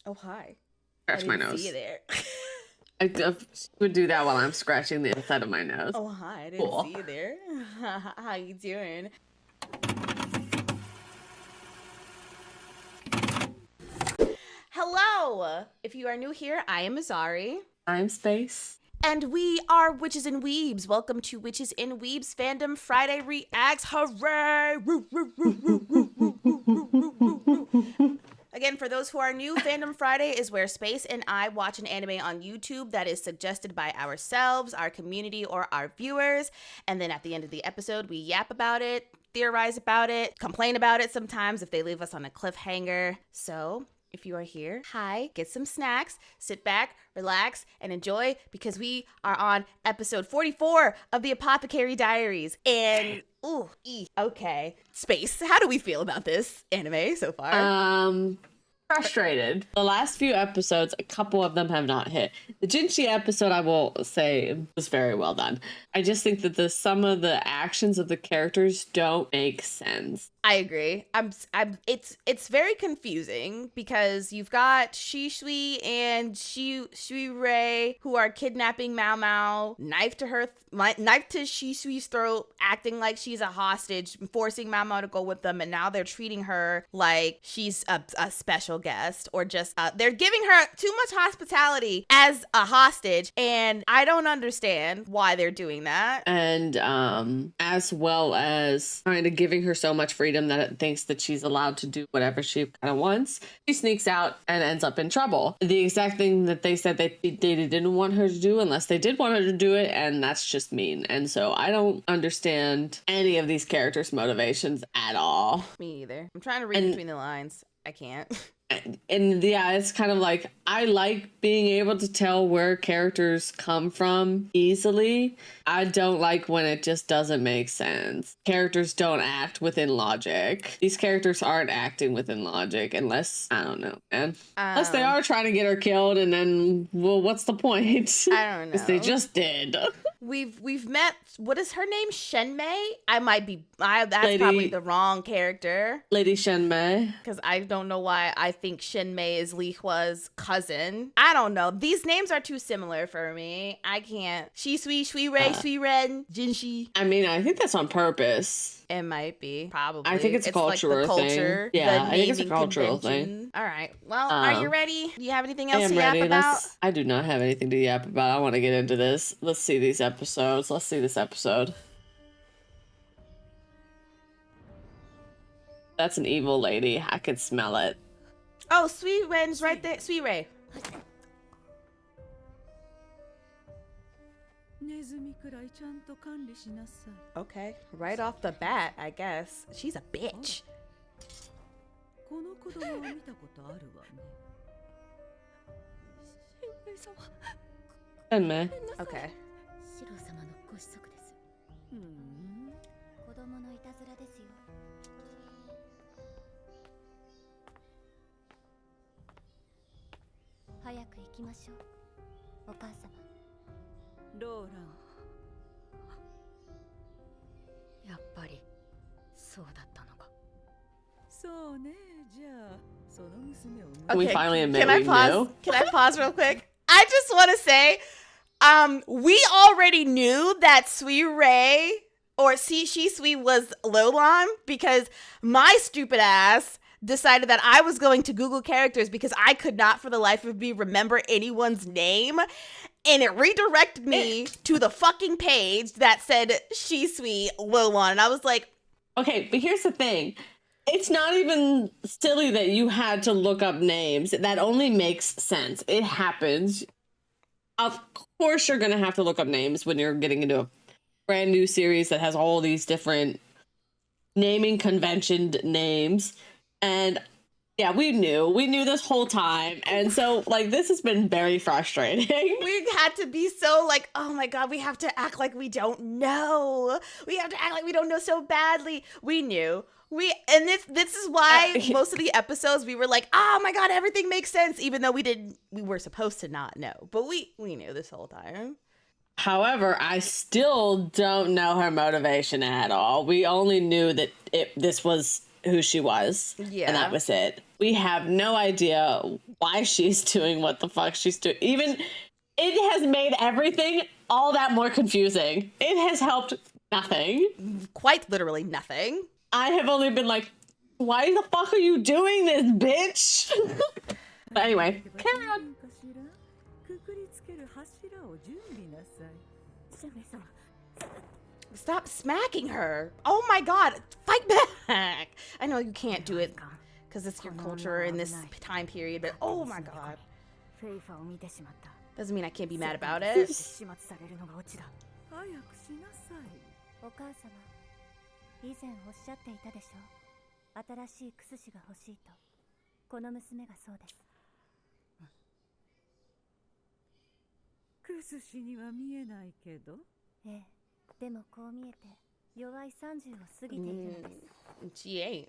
Oh, hi. Scratch my nose. See you there. I would do that while I'm scratching the inside of my nose. Oh, hi. I didn't see you there. How you doing? Hello! If you are new here, I am Azari. I'm Space. And we are Witches and Weebs. Welcome to Witches and Weebs Fandom Friday Reacts. Hooray! Again, for those who are new, Fandom Friday is where Space and I watch an anime on YouTube that is suggested by ourselves, our community, or our viewers. And then at the end of the episode, we yap about it, theorize about it, complain about it sometimes if they leave us on a cliffhanger. So if you are here, hi, get some snacks, sit back, relax, and enjoy, because we are on episode 44 of the Apothecary Diaries. And ooh, okay. Space, how do we feel about this anime so far? Frustrated. The last few episodes, a couple of them have not hit. The Jinchi episode, I will say, was very well done. I just think that some of the actions of the characters don't make sense. I agree. It's very confusing because you've got Shisui and Shuirei who are kidnapping Mao Mao, knife to Shisui's throat, acting like she's a hostage, forcing Mao Mao to go with them, and now they're treating her like she's a special guest, or just they're giving her too much hospitality as a hostage, and I don't understand why they're doing that. And as well as kind of giving her so much freedom that it thinks that she's allowed to do whatever she kind of wants, she sneaks out and ends up in trouble. The exact thing that they said they didn't want her to do, unless they did want her to do it, and that's just mean. And so I don't understand any of these characters' motivations at all. Me either. I'm trying to read between the lines. I can't. And yeah, it's kind of like, I like being able to tell where characters come from easily. I don't like when it just doesn't make sense. Characters don't act within logic. These characters aren't acting within logic unless, I don't know, man. Unless they are trying to get her killed, and then, well, what's the point? I don't know. Because they just did. We've met, what is her name? Shenmei? That's probably the wrong character. Lady Shenmei. Because I don't know why I think Shenmei is Li Hua's cousin. I don't know. These names are too similar for me. I can't. Shisui, Shuirei, Shuiren, Jinshi. I mean, I think that's on purpose. It might be. Probably. I think it's a cultural thing. Yeah, I think it's a cultural thing. All right. Well, are you ready? Do you have anything else to yap ready. about? I do not have anything to yap about. I want to get into this. Let's see these episodes. Let's see this episode. That's an evil lady. I could smell it. Oh, Sweet Ren's right there. Sweet Ray. Okay, right off the bat, I guess. She's a bitch. Shenmei. Okay. Can we finally admit we knew? Can I pause real quick? I just want to say, we already knew that Sui Ray or Shisui was Lolan, because my stupid ass decided that I was going to Google characters because I could not for the life of me remember anyone's name. And it redirected me to the fucking page that said Shisui Lolan. And I was like, okay, but here's the thing. It's not even silly that you had to look up names. That only makes sense. It happens. Of course you're going to have to look up names when you're getting into a brand new series that has all these different naming conventioned names. And yeah, we knew this whole time. And so, like, this has been very frustrating. We had to be so like, oh my God, we have to act like we don't know. We have to act like we don't know so badly. We knew. And this is why most of the episodes we were like, oh my God, everything makes sense, even though we were supposed to not know. But we knew this whole time. However, I still don't know her motivation at all. We only knew that this was who she was. Yeah. And that was it. We have no idea why she's doing what the fuck she's doing. Even it has made everything all that more confusing. It has helped nothing. Quite literally nothing. I have only been like, why the fuck are you doing this, bitch? But anyway, carry on. Stop smacking her. Oh my god, fight back. I know you can't do it because it's your culture in this time period, but oh my god. Doesn't mean I can't be mad about it. She ain't.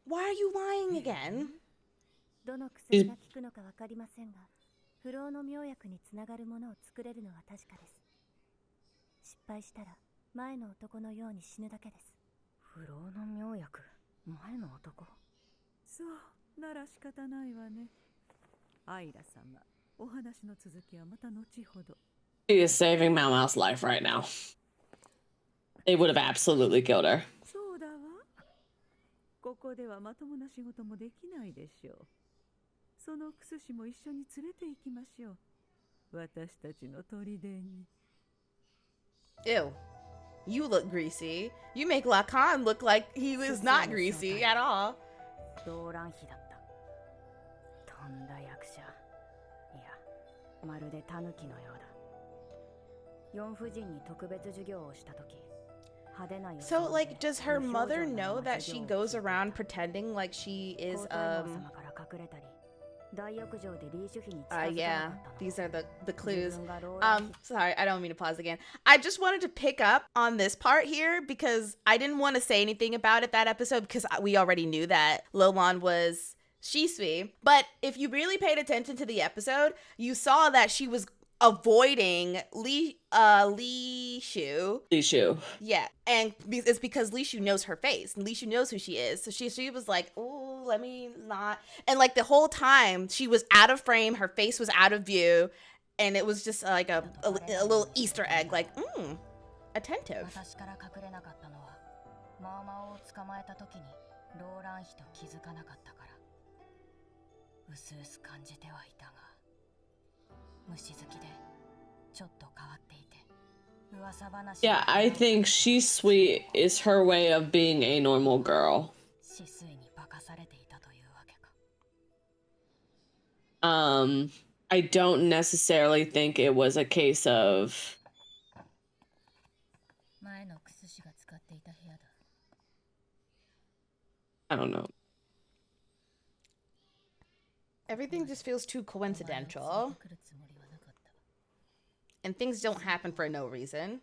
Why are you lying again? She is saving Mau Mau's life right now. They would have absolutely killed her. Ew. You look greasy. You make Lacan look like he was not greasy at all. So, like, does her mother know that she goes around pretending like she is, yeah, these are the clues. Sorry, I don't mean to pause again. I just wanted to pick up on this part here because I didn't want to say anything about it that episode because we already knew that Lolon was Shisui. But if you really paid attention to the episode, you saw that she was avoiding Li Shu. Yeah, and it's because Li Shu knows her face and Li Shu knows who she is. So she was like, "Oh, let me not." And like the whole time she was out of frame, her face was out of view, and it was just like a little Easter egg, like, attentive. Yeah, I think Shisui is her way of being a normal girl. I don't necessarily think it was a case of... I don't know. Everything just feels too coincidental. And things don't happen for no reason.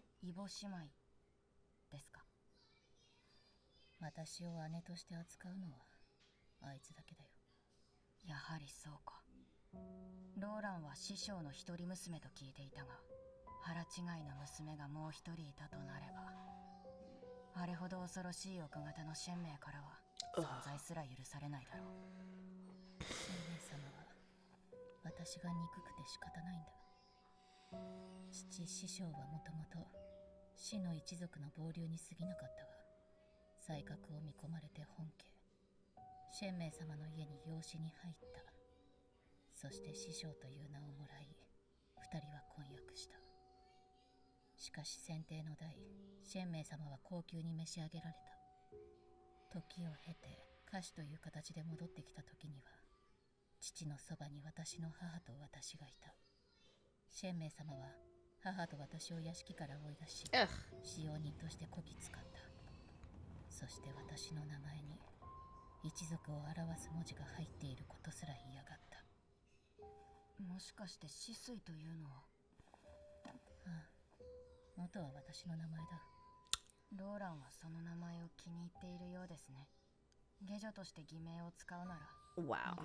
Wow.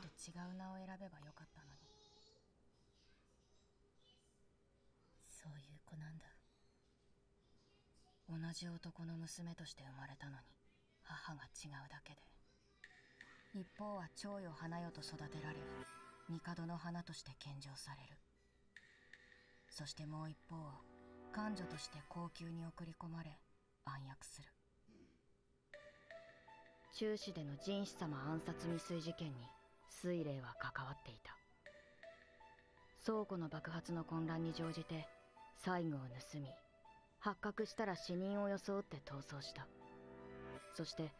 同じ男の娘として生まれたのに母が違うだけで、一方は蝶よ花よと育てられ帝の花として献上される。そしてもう一方は官女として皇宮に送り込まれ暗躍する。中市での神子様暗殺未遂事件に水霊は関わっていた。倉庫の爆発の混乱に乗じて細具を盗み、発覚したら死人を装って逃走した。そして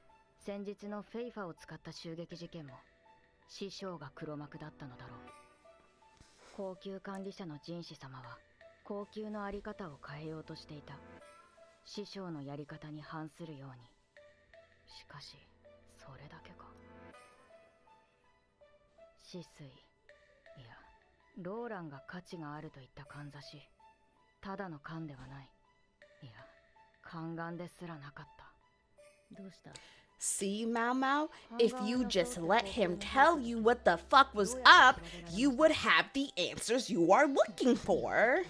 先日のフェイファを使った襲撃事件も師匠が黒幕だったのだろう。高級管理者の神子様は高級のあり方を変えようとしていた。師匠のやり方に反するように。しかしそれだけか。止水、いやローランが価値があるといったかんざし、ただの勘ではない。いや宦官ですらなかった。どうした？ See, Mau Mau? If you just let him tell you what the fuck was up, you would have the answers you are looking for.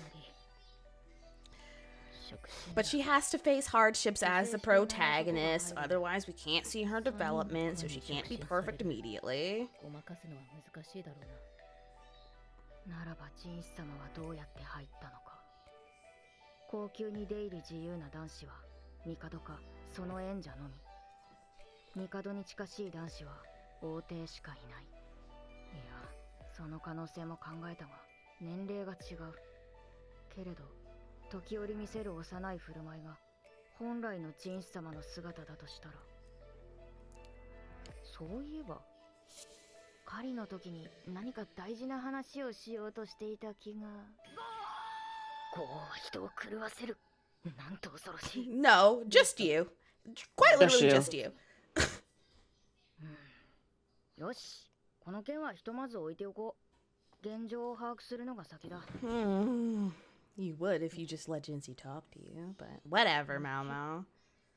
But she has to face hardships as the protagonist, otherwise we can't see her development, so she can't be perfect immediately. ならば神子様はどうやって入ったのか。高級に出入り自由な男子は帝かその縁者のみ。帝に近しい男子は王帝しかいない。いやその可能性も考えたが年齢が違う。けれど時折見せる幼い振る舞いが本来の神子様の姿だとしたら、そういえば狩りの時に何か大事な話をしようとしていた気が。こう人を狂わせる。なんと恐ろしい。No, just you. Quite literally just you. よし、この件はひとまず置いておこう。現状を把握するのが先だ。You would if you just let Jinsey talk to you, but whatever, Mau Mau. あ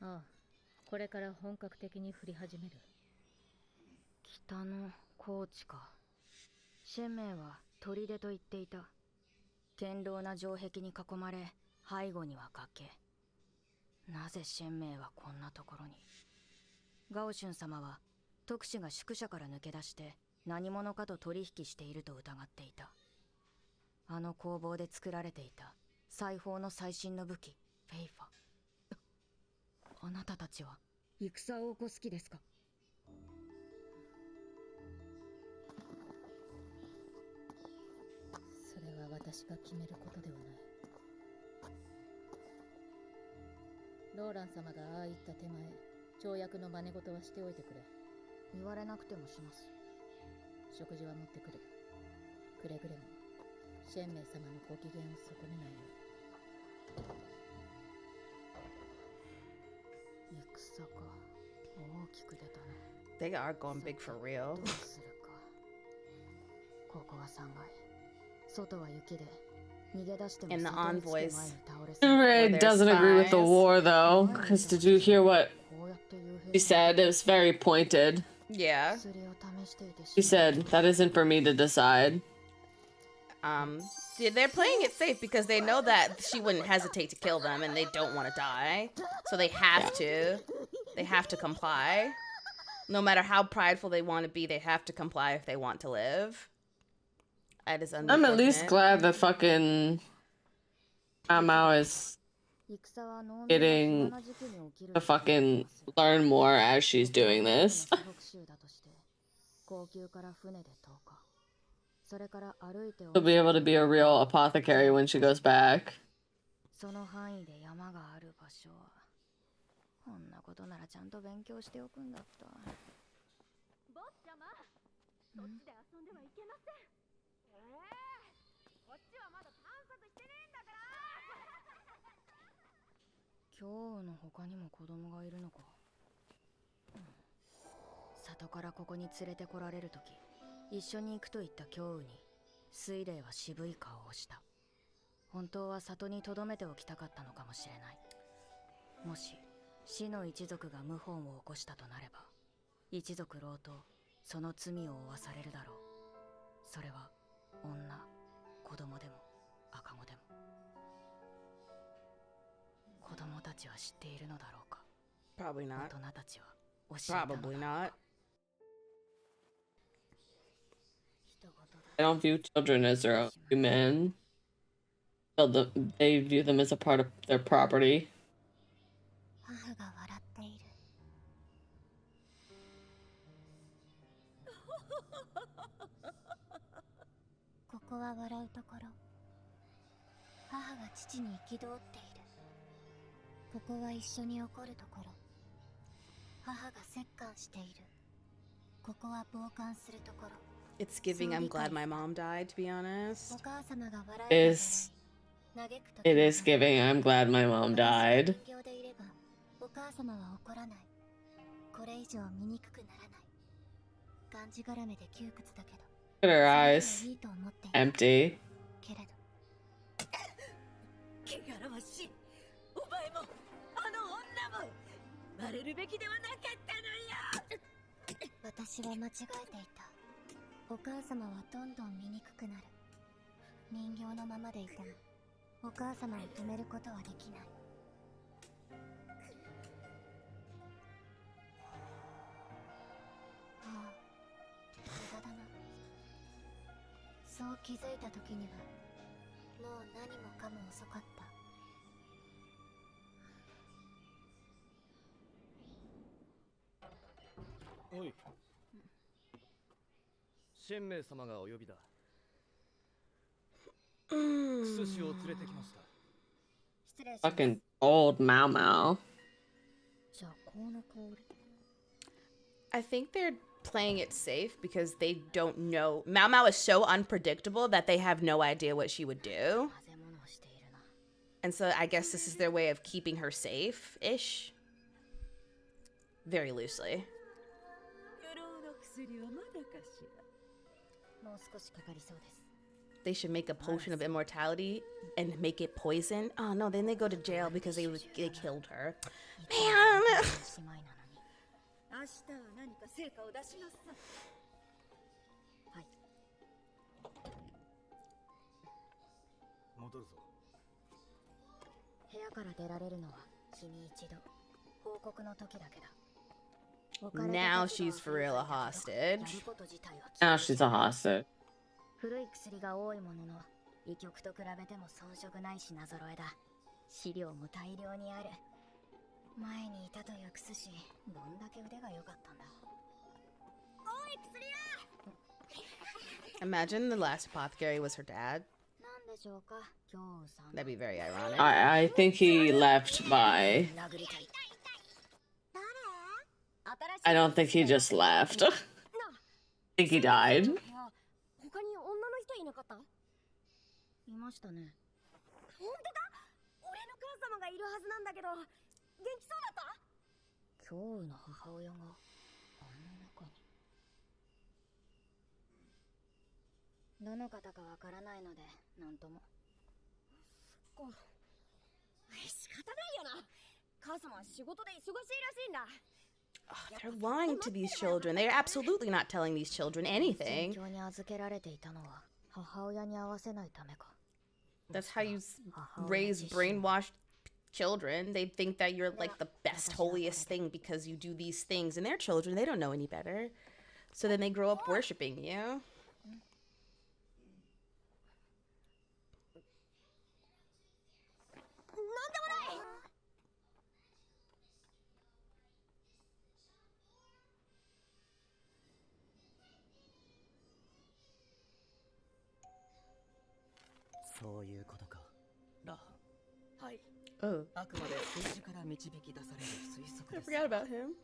あ、これから本格的に降り始める。北の高地か。シェンメイは砦と言っていた。堅牢な城壁に囲まれ、背後には崖。なぜシェンメイはこんなところに。ガオシュン様は特使が宿舎から抜け出して何者かと取引していると疑っていた。あの工房で作られていた裁縫の最新の武器フェイファ。あなたたちは戦を起こす気ですか？それは私が決めることではない。ローラン様がああ言った手前、跳躍の真似事はしておいてくれ。言われなくてもします。食事は持ってくる。くれぐれもシェンメイ様のご機嫌を損ねないよう。戦か。大きく出たね。They are going big for real. どうするか。ここは3階。外は雪で。逃げ出しても And the 里につく前に envoys. 倒れそう。 Ray doesn't agree with the war though, because did you hear what こうやって幽 she 閉 said? It was very pointed. Yeah. 薬を試していて She said, that isn't for me to decide. They're playing it safe because they know that she wouldn't hesitate to kill them and they don't want to die. So they have to. They have to comply. No matter how prideful they want to be, they have to comply if they want to live. That is unfortunate. I'm at least glad that fucking Mao Mao is 戦は農民が getting 暇な時期に起きる to fucking learn more as she's doing this. 北州だとして高級から船で10日。それから歩いて She'll be able to be a real apothecary when she goes back. その範囲で山がある場所はこんなことならちゃんと勉強しておくんだった。ボス様、そっちで遊んではいけません。こっちはまだ探索してねえんだから。今日の他にも子供がいるのか。里からここに連れてこられるとき、一緒に行くと言った京雨に水霊は渋い顔をした。本当は里に留めておきたかったのかもしれない。もし死の一族が謀反を起こしたとなれば、一族老頭その罪を負わされるだろう。それは女、子供でも赤子でも。子供たちは知っているのだろうか。 Probably 大 not. 人たちは教えたのだろうか。 Probably not. 人事だ。 I don't view children as their own human. They view them as a part of their property. 母が笑っている。ここは笑うところ。母が父に憤っている。ここは一緒に怒るところ。母が折檻している。ここは傍観するところ。 It's giving I'm glad my mom died, to be honest. お母様が笑 It え is ば嘆くとき it is giving I'm glad my mom died. 人形でいればお母様は怒らない。これ以上醜くならない。がんじがらめで窮屈だけど。 Look at her それでも eyes. いいと思っている。 Empty. けれど。汚らわしい。お前もあの女も割れるべきではなかったのよ。私は間違えていた。お母様はどんどん醜くなる。人形のままでいてもお母様を止めることはできない。ああ、無駄だな。そう気づいた時にはもう何もかも遅かった。おい。神明様がお呼びだ。クスシを連れてきました。失礼します。 Fucking old Mau Mau. じゃあこの香り。 I think they're playing it safe because they don't know. Mao Mao is so unpredictable that they have no idea what she would do. 混ぜ物をしているな。 And so I guess this is their way of keeping her safe-ish. Very loosely. 不老の薬はまだかしら。もう少しかかりそうです。 They should make a potion of immortality and make it poison. Oh no, then they go to jail because they killed her. Man! 姉妹なのに。明日は何か成果を出しなさい。はい。戻るぞ。部屋から出られるのは日に一度。報告の時だけだ。 Now she's for real a や hostage. ること自体は Now she's a hostage. 古い薬が多いものの、医局と比べても遜色ない品揃えだ。資料も大量にある。前にいたという薬師、どんだけ腕が良かったんだ。おい、薬屋！ Imagine the last apothecary was her dad. なんでしょうか、今日さん。 That'd be very ironic. I think he left by. 殴りたい。誰？ I don't think he just left. I think he died. 他に女の人いなかった？いましたね。本当だ！俺の母様がいるはずなんだけど、元気そうだった？驚異の母親があの中に。どの方かわからないので、なんとも。そっか。仕方ないよな。母様は仕事で忙しいらしいんだ。Oh, they're lying to these children. They're absolutely not telling these children anything. 環境に預けられていたのは母親に合わせないためか。 That's how you raise brainwashed children. They think that you're like the best, holiest thing because you do these things. And they're children, they don't know any better. So then they grow up worshiping you. そういうことか。ラ。はい。 Oh, あくまで数字から導き出される推測 I です。 forgot about him.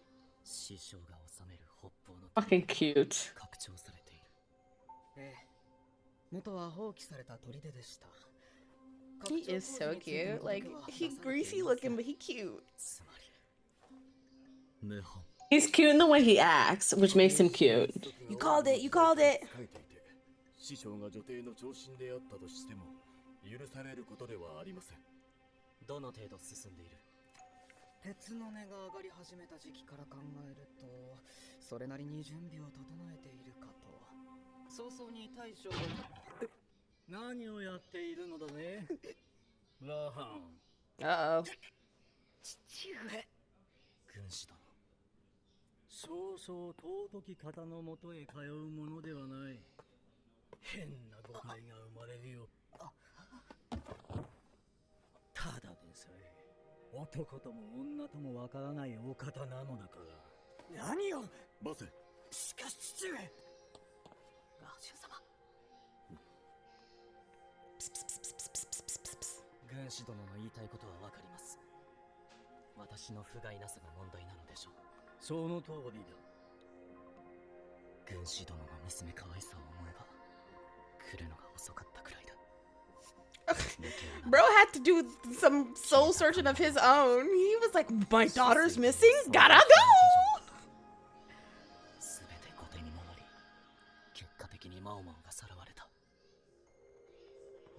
師匠が治める北方の Fucking cute. 拡張されている。ええ。元は放棄された砦でした。 He is so cute. Like, he greasy looking, but he cute. つまり謀反。 He's cute in the way he acts, which makes him cute. You called it, you called it. 書いていて、師匠が女帝の長身であったとしても許されることではありません。どの程度進んでいる？鉄の値が上がり始めた時期から考えると、それなりに準備を整えているかと。早々に大将が何をやっているのだね、ラハン。Uh-oh. 上。軍師殿。そうそう尊き方のもとへ通うものではない。変な誤解が生まれるよ。ただでさえ男とも女ともわからないお方なのだから。何よボス。しかし父上。ガーシュ様。軍師殿の言いたいことはわかります。私の不甲斐なさが問題なのでしょう。その通りだ。軍師殿の娘可愛さを思えば来るのが遅かったくらいだ。Bro had to do some soul searching of his own. He was like, my daughter's missing? Gotta go! すべて後手に回り、結果的にマオマオがさらわれた。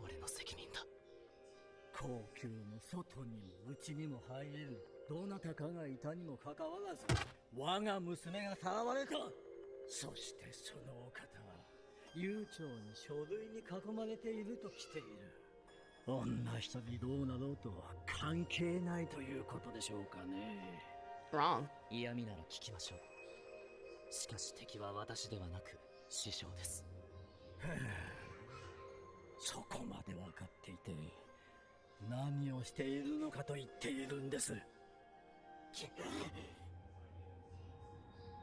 俺の責任だ。皇宮の外にも内にも入れるどなたかがいたにもかかわらず、我が娘がさらわれた。そしてそのお方は悠長に書類に囲まれていると来ている。女一人どうなろうとは関係ないということでしょうかね。 Wrong. 嫌味なら聞きましょう。しかし敵は私ではなく師匠です。そこまで分かっていて何をしているのかと言っているんです。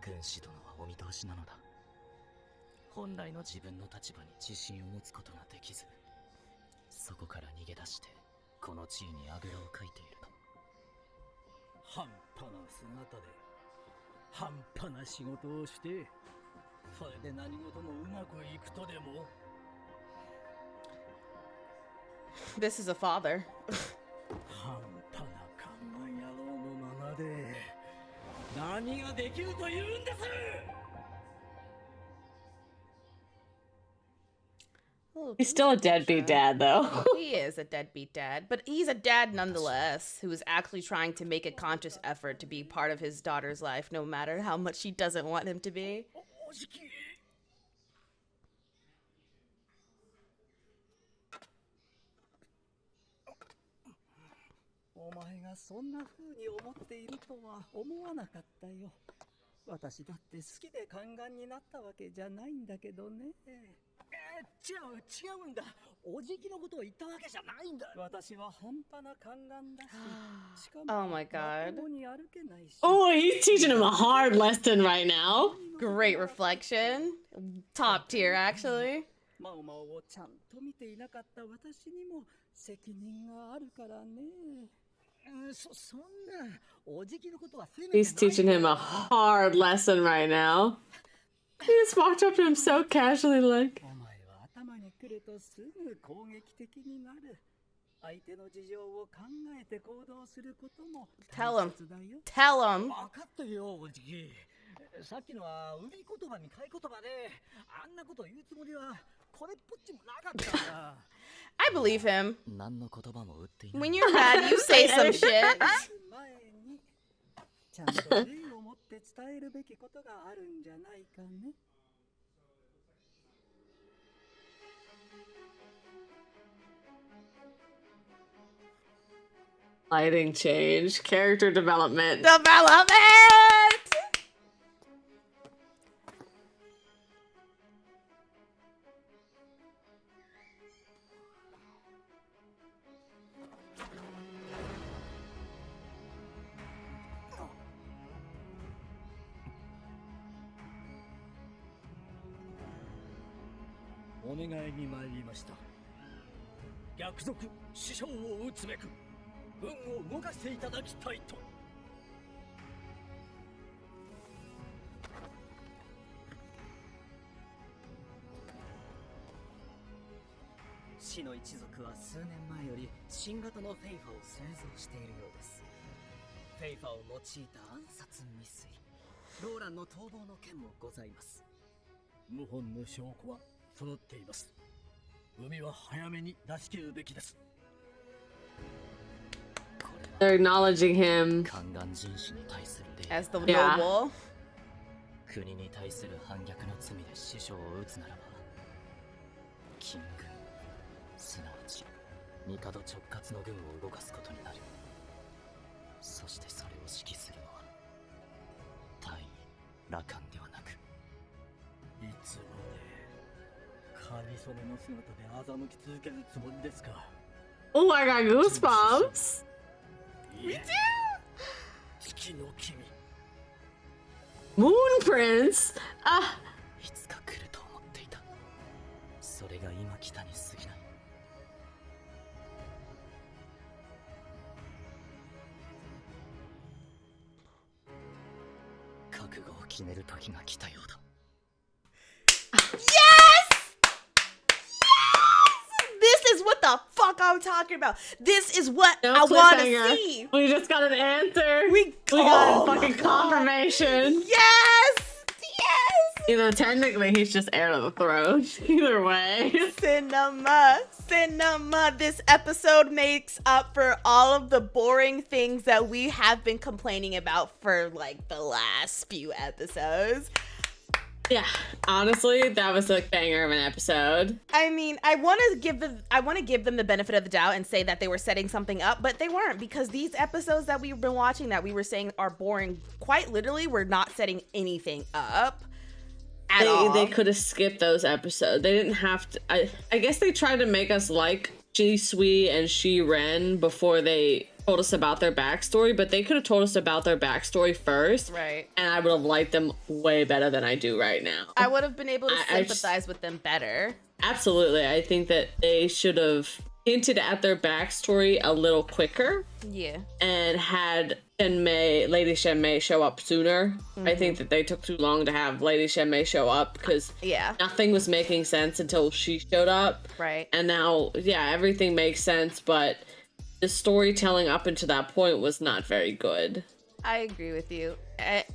軍師殿はお見通しなのだ。本来の自分の立場に自信を持つことができず、そこから逃げ出してこの地位にあぐらをかいていると。半端な姿で半端な仕事をして、それで何事もうまくいくとでも。 This is a father. 半端な考え野郎のままで何ができるというんです。 He's still a deadbeat dad, though. He is a deadbeat dad, but he's a dad nonetheless, who is actually trying to make a conscious effort to be part of his daughter's life, no matter how much she doesn't want him to be. お前がそんな風に思っているとは思わなかったよ。私だって好きで宦官になったわけじゃないんだけどね。違うんだ。おじきのことを言ったわけじゃないんだ。私は半端な宦官だし。しかも Oh my god. まともに歩けないし。 Oh, he's teaching him a hard lesson right now. Great reflection. Top tier, actually. マオマオをちゃんと見ていなかった私にも責任があるからね。そんなおじきのことは責めてない。 He's teaching him a hard lesson right now. He just walked up to him so casually, like. お前は頭に来るとすぐ攻撃的になる。相手の事情を考えて行動することも Tell 大 him. 切だよ。 Tell him. 分かったよ、おじき。さっきのは売り言葉に買い言葉で、あんなこと言うつもりはこれっぽっちもなかったんだ。I believe him. 何の言葉も売っていない。 When you're mad, you say some shit. 前にちゃんと礼を持って伝えるべきことがあるんじゃないかね。 Lighting change, character development. Development!「お願いに参りました。逆賊師匠を討つべく軍を動かしていただきたいと。死の一族は数年前より新型のフェイファを製造しているようです。フェイファを用いた暗殺未遂、ローランの逃亡の件もございます。謀反の証拠は揃っています。海は早めに出し切るべきです。 They're acknowledging him 宦官人士に対する礼、 As the Yeah. noble. 国に対する反逆の罪で師匠を討つならば、金軍、すなわち帝直轄の軍を動かすことになる。そしてそれを指揮するのは大尉羅漢ではなく、いつまでカミソリの姿で欺き続けるつもりですか。 Oh, I got goosebumps. いえ、月の君。 Moon Prince. あ、いつか来ると思っていた。それが今来たに過ぎない。覚悟を決める時が来たようだ。This is what the fuck I'm talking about. This is what no I want to cliffhanger. see. We just got an answer. We got oh fucking my God. confirmation. Yes! Yes! You know, technically, he's just heir to the throne. Either way. Cinema. Cinema. This episode makes up for all of the boring things that we have been complaining about for like the last few episodes. Yeah, honestly, that was a banger of an episode. I mean, I want to give them the benefit of the doubt and say that they were setting something up, but they weren't, because these episodes that we've been watching that we were saying are boring, quite literally, were not setting anything up at all. They could have skipped those episodes. They didn't have to. I guess they tried to make us like Ji Sui and Shi Ren before they told us about their backstory, but they could have told us about their backstory first, right? And I would have liked them way better than I do right now. I would have been able to sympathize with them better. Absolutely. I think that they should have hinted at their backstory a little quicker. Yeah. And had Lady Shenmei show up sooner. I think that they took too long to have Lady Shenmei show up because nothing was making sense until she showed up. Right. And now, yeah, everything makes sense, but the storytelling up until that point was not very good. I agree with you.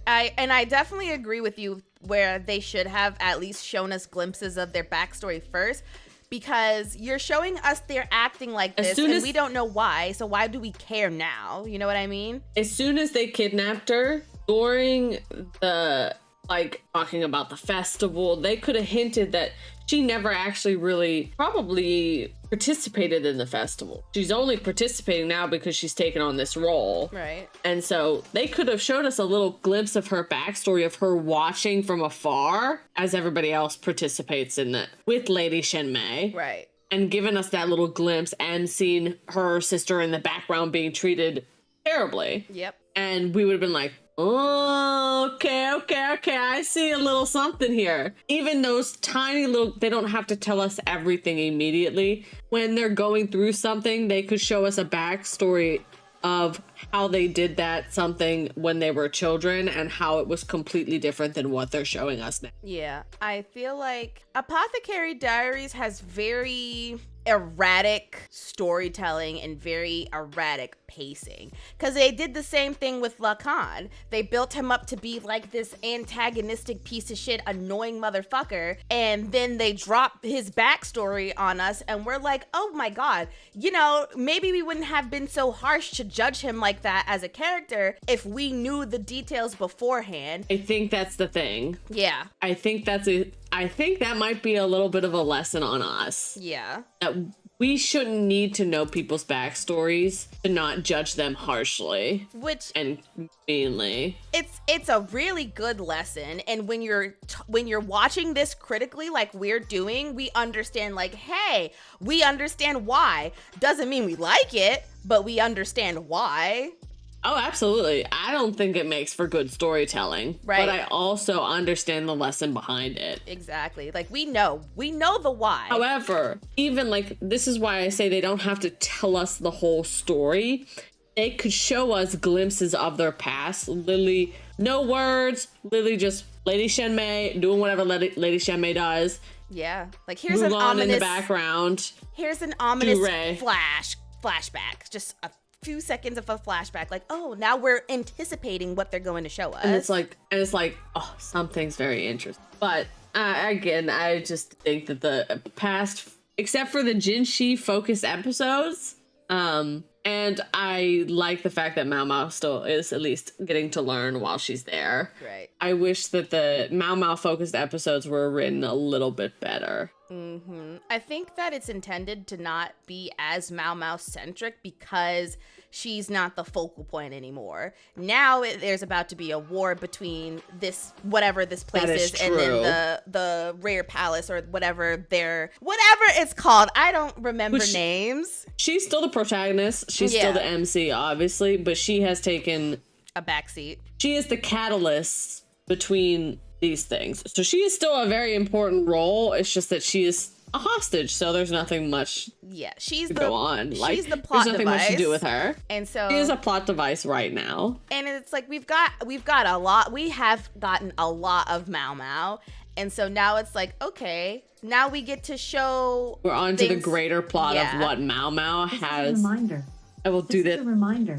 I definitely agree with you where they should have at least shown us glimpses of their backstory first, because you're showing us they're acting like this and we don't know why, so why do we care now? You know what I mean? As soon as they kidnapped her, during the, like, talking about the festival, they could have hinted that she never actually really probably participated in the festival. She's only participating now because she's taken on this role. Right. And so they could have showed us a little glimpse of her backstory, of her watching from afar as everybody else participates in it with Lady Shenmei. Right. And given us that little glimpse and seen her sister in the background being treated terribly. Yep. And we would have been like, oh, okay, I see a little something here. Even those tiny little, they don't have to tell us everything immediately. When they're going through something, they could show us a backstory of how they did that something when they were children and how it was completely different than what they're showing us now. Yeah, I feel like Apothecary Diaries has very erratic storytelling and very erratic pacing, because they did the same thing with Lacan. They built him up to be like this antagonistic piece of shit annoying motherfucker, and then they drop his backstory on us and we're like, oh my god, you know, maybe we wouldn't have been so harsh to judge him like that as a character if we knew the details beforehand. I think that's the thing. Yeah. I think that might be a little bit of a lesson on us. Yeah. That we shouldn't need to know people's backstories to not judge them harshly. And meanly. It's a really good lesson, and when you're watching this critically like we're doing, we understand like, hey, we understand why. Doesn't mean we like it, but we understand why. Oh, absolutely. I don't think it makes for good storytelling. Right. But I also understand the lesson behind it. Exactly. Like, we know the why. However, even like, this is why I say they don't have to tell us the whole story. They could show us glimpses of their past. Literally, no words. Literally just Lady Shenmei doing whatever Lady Shenmei does. Yeah. Like, here's Mulan an ominous in the background. Here's an ominous flashback. Just a few seconds of a flashback, like, oh, now we're anticipating what they're going to show us. And it's like, oh, something's very interesting. But again, I just think that the past, except for the Jinshi focused episodes, And I like the fact that Mau Mau still is at least getting to learn while she's there. Right. I wish that the Mau Mau focused episodes were written a little bit better. I think that it's intended to not be as Mau Mau centric because she's not the focal point anymore. Now there's about to be a war between whatever this place is and then the rare palace or whatever it's called. I don't remember names. She's still the protagonist. She's still the MC, obviously, but she has taken a backseat. She is the catalyst between these things. So she is still a very important role. It's just that she is a hostage, so there's nothing much to go on. Like, she's the plot there's nothing device. much to do with her. And so she is a plot device right now. And it's like we have gotten a lot of Mau Mau. And so now it's like, okay, now we get to show we're on to the greater plot of what Mau Mau has. Reminder. I will do that. A reminder.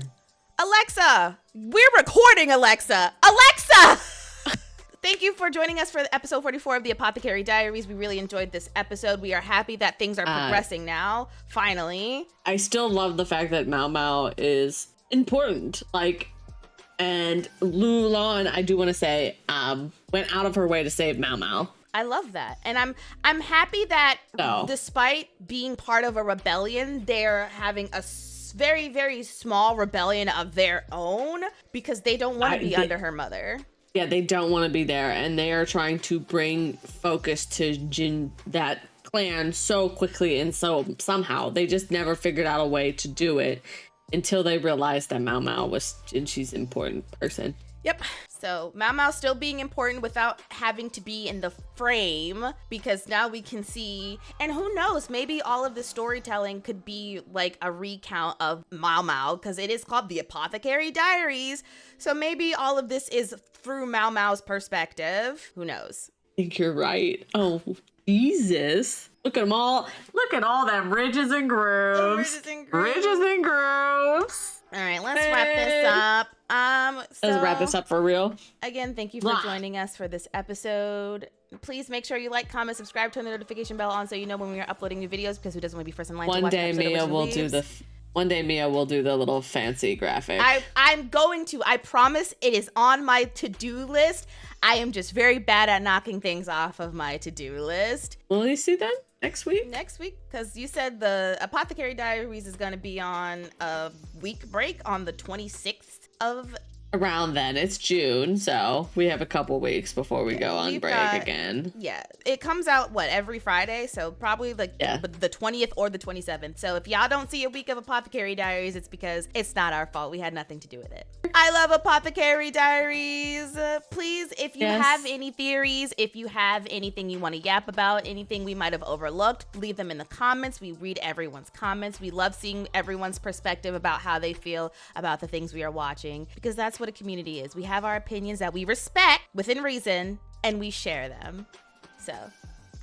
Alexa, we're recording, Alexa. Alexa! Thank you for joining us for episode 44 of the Apothecary Diaries. We really enjoyed this episode. We are happy that things are progressing now, finally. I still love the fact that Mau Mau is important. And Lulon, I do want to say, went out of her way to save Mau Mau. I love that. And I'm happy that despite being part of a rebellion, they're having a very, very small rebellion of their own because they don't want to be under her mother. Yeah, they don't want to be there, and they are trying to bring focus to that clan so quickly, and somehow they just never figured out a way to do it until they realized that Mau Mau she's an important person. Yep. So Mau Mau still being important without having to be in the frame, because now we can see, and who knows, maybe all of the storytelling could be like a recount of Mau Mau, because it is called the Apothecary Diaries. So maybe all of this is through Mau Mau's perspective. Who knows? I think you're right. Oh, Jesus. Look at them all. Look at all them ridges and grooves. Ridges and grooves. All right, let's wrap this up. Let's wrap this up for real. Again, thank you for joining us for this episode. Please make sure you like, comment, subscribe, turn the notification bell on so you know when we are uploading new videos, because who doesn't want to be first in line to watch an episode of Witches and Weebs? One day Mia will do the little fancy graphic. I'm going to. I promise it is on my to-do list. I am just very bad at knocking things off of my to-do list. Will you see that next week? Next week, because you said the Apothecary Diaries is going to be on a week break on the 26th of... Around then. It's June, so we have a couple weeks before we go on break again. Yeah. It comes out, every Friday? So probably the 20th or the 27th. So if y'all don't see a week of Apothecary Diaries, it's because it's not our fault. We had nothing to do with it. I love Apothecary Diaries. Please, if you have any theories, if you have anything you want to yap about, anything we might have overlooked, leave them in the comments. We read everyone's comments. We love seeing everyone's perspective about how they feel about the things we are watching, because that's what a community is. We have our opinions that we respect within reason, and we share them. So,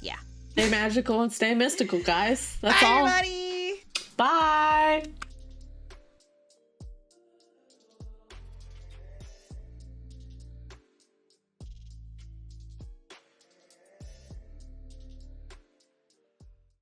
yeah. Stay magical and stay mystical, guys. That's all. Bye, everybody. Bye.